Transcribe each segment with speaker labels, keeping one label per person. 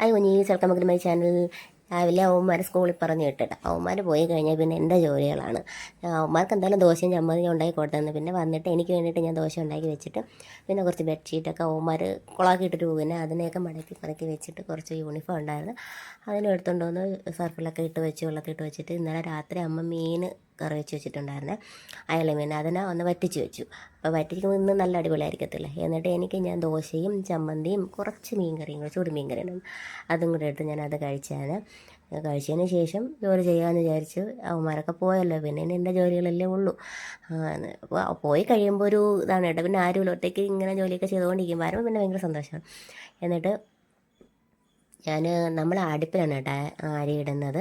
Speaker 1: Hi കുഞ്ഞീസ്, welcome back to my channel. രാവിലെ അവന്മാരെ സ്കൂളിൽ പറഞ്ഞ് വിട്ടിട്ട് അവന്മാർ പോയി കഴിഞ്ഞാൽ പിന്നെ എൻ്റെ ജോലികളാണ്. അവന്മാർക്ക് എന്തായാലും ദോശയും ചമ്മന്തിയും ഉണ്ടാക്കി കൊടുത്തതെന്ന്, പിന്നെ വന്നിട്ട് എനിക്ക് വേണ്ടിയിട്ട് ഞാൻ ദോശ ഉണ്ടാക്കി വെച്ചിട്ട് പിന്നെ കുറച്ച് ബെഡ്ഷീറ്റൊക്കെ അവന്മാർ കുളാക്കിയിട്ടിട്ട് പോകുന്നത്, അതിനെയൊക്കെ മടക്കി പറക്കി വെച്ചിട്ട് കുറച്ച് യൂണിഫോം ഉണ്ടായിരുന്നു, അതിനും എടുത്തുകൊണ്ട് വന്ന് സർഫിലൊക്കെ ഇട്ട് വെച്ച് വെള്ളത്തിട്ട് വെച്ചിട്ട് ഇന്നലെ രാത്രി അമ്മ മീൻ കറി വെച്ച് വെച്ചിട്ടുണ്ടായിരുന്നേ, അയല മീൻ. അതിനെ ഒന്ന് വറ്റിച്ച് വെച്ചു. അപ്പോൾ വറ്റിക്കുമ്പോൾ ഇന്ന് നല്ല അടിപൊളിയായിരിക്കത്തില്ല. എന്നിട്ട് എനിക്ക് ഞാൻ ദോശയും ചമ്മന്തിയും കുറച്ച് മീൻ കറിയും കൂടെ, ചൂട് മീൻ കറിയും അതും കൂടെ എടുത്ത് ഞാനത് കഴിച്ചാണ്. കഴിച്ചതിന് ശേഷം ജോലി ചെയ്യാമെന്ന് വിചാരിച്ചു. അവന്മാരൊക്കെ പോയല്ലോ, പിന്നെ ഇനി എൻ്റെ ജോലികളല്ലേ ഉള്ളൂ. അപ്പോൾ പോയി കഴിയുമ്പോൾ ഒരു ഇതാണ് കേട്ടോ, പിന്നെ ആരും ഒറ്റയ്ക്ക് ഇങ്ങനെ ജോലിയൊക്കെ ചെയ്തുകൊണ്ടിരിക്കും. വരുമ്പോൾ പിന്നെ ഭയങ്കര സന്തോഷമാണ്. എന്നിട്ട് നമ്മൾ അടുപ്പിലാണ് കേട്ടോ അരി ഇടുന്നത്.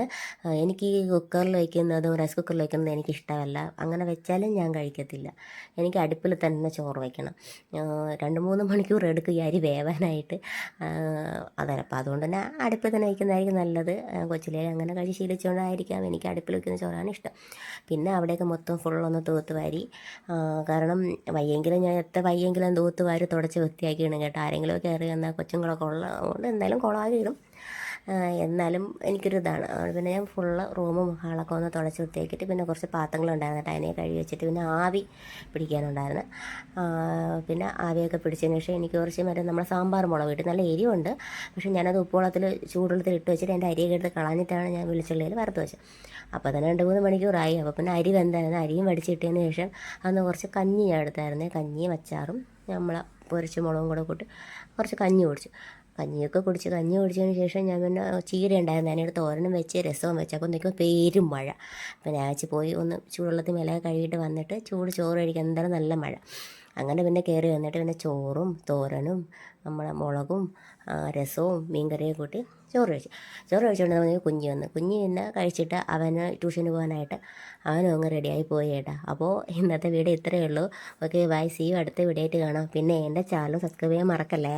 Speaker 1: എനിക്ക് ഈ കുക്കറിൽ വയ്ക്കുന്നതും റൈസ് കുക്കറിൽ വയ്ക്കുന്നതും എനിക്കിഷ്ടമല്ല. അങ്ങനെ വെച്ചാലും ഞാൻ കഴിക്കത്തില്ല. എനിക്ക് അടുപ്പിൽ തന്നെ ചോറ് വയ്ക്കണം. 2-3 മണിക്കൂർ എടുക്കും ഈ അരി വേവാനായിട്ട്. അതപ്പോൾ അതുകൊണ്ട് തന്നെ അടുപ്പിൽ തന്നെ വയ്ക്കുന്നതായിരിക്കും നല്ലത്. കൊച്ചിലേ അങ്ങനെ കഴിച്ച് ശീലിച്ചുകൊണ്ടായിരിക്കാം എനിക്ക് അടുപ്പിൽ വയ്ക്കുന്ന ചോറാണ് ഇഷ്ടം. പിന്നെ അവിടെയൊക്കെ മൊത്തം ഫുള്ളൊന്ന് തൂത്ത് വാരി, കാരണം വയ്യെങ്കിലും ഞാൻ എത്ര വയ്യെങ്കിലും തൂത്ത് വാരി തുടച്ച് വൃത്തിയാക്കി ഇടും കേട്ടോ. ആരെങ്കിലും കയറി വന്നാൽ കൊച്ചുങ്ങളൊക്കെ ഉള്ളതുകൊണ്ട് എന്തായാലും കുളമാക്കി ഇടും. എന്നാലും എനിക്കൊരു ഇതാണ്. പിന്നെ ഞാൻ ഫുള്ള് റൂമും ഹാളൊക്കെ ഒന്ന് തുടച്ച് വൃത്തിയാക്കിയിട്ട് പിന്നെ കുറച്ച് പാത്രങ്ങളുണ്ടായിരുന്നു കേട്ടോ, അതിനെ കഴുകി വെച്ചിട്ട് പിന്നെ ആവി പിടിക്കാനുണ്ടായിരുന്നു. പിന്നെ ആവിയൊക്കെ പിടിച്ചതിന് ശേഷം എനിക്ക് കുറച്ച് നമ്മുടെ സാമ്പാർ മുളക് ഇട്ട് നല്ല എരിവുണ്ട്. പക്ഷേ ഞാനത് ഉപ്പുവെള്ളത്തിൽ ചൂടുവെള്ളത്തിൽ ഇട്ട് വെച്ചിട്ട് എൻ്റെ അരിയൊക്കെ എടുത്ത് കളഞ്ഞിട്ടാണ് ഞാൻ വെളിച്ചെണ്ണയിൽ വറുത്ത് വെച്ചത്. അപ്പോൾ തന്നെ 2-3 മണിക്കൂറായി. അപ്പോൾ പിന്നെ അരി വെന്തായിരുന്നു. അരിയും വടിച്ചിട്ടതിന് ശേഷം അന്ന് കുറച്ച് കഞ്ഞി ഞാൻ എടുത്തായിരുന്നു. കഞ്ഞിയും അച്ചാറും നമ്മൾ പൊരിച്ച മുളകും കൂടെ കൂട്ടി കുറച്ച് കഞ്ഞി കുടിച്ചു. കഞ്ഞി കുടിച്ചതിന് ശേഷം ഞാൻ പിന്നെ ചീര ഉണ്ടായിരുന്നു, അതിനടുത്ത് തോരനും വെച്ച് രസവും വെച്ച്. അപ്പോൾ നിൽക്കുമ്പോൾ പേരും മഴ. അപ്പോൾ ഞാൻ പോയി ഒന്ന് ചൂടുവെള്ളത്തിൽ മേലെ കഴുകിയിട്ട് വന്നിട്ട് ചോറ് കഴിക്കാൻ എന്തായാലും നല്ല മഴ. അങ്ങനെ പിന്നെ കയറി വന്നിട്ട് പിന്നെ ചോറും തോരനും നമ്മളെ മുളകും രസവും മീൻകറിയും കൂട്ടി ചോറ് കഴിച്ചുകൊണ്ട് കുഞ്ഞ് പിന്നെ കഴിച്ചിട്ട് അവന് ട്യൂഷന് പോകാനായിട്ട് അവനും അങ്ങ് റെഡിയായി പോയി കേട്ടോ. അപ്പോൾ ഇന്നത്തെ വീഡിയോ ഇത്രയേ ഉള്ളൂ. Okay, bye, see you. അടുത്ത വീഡിയോ ആയിട്ട് കാണാം. പിന്നെ എൻ്റെ ചാനൽ സബ്സ്ക്രൈബ് ചെയ്യാൻ മറക്കല്ലേ.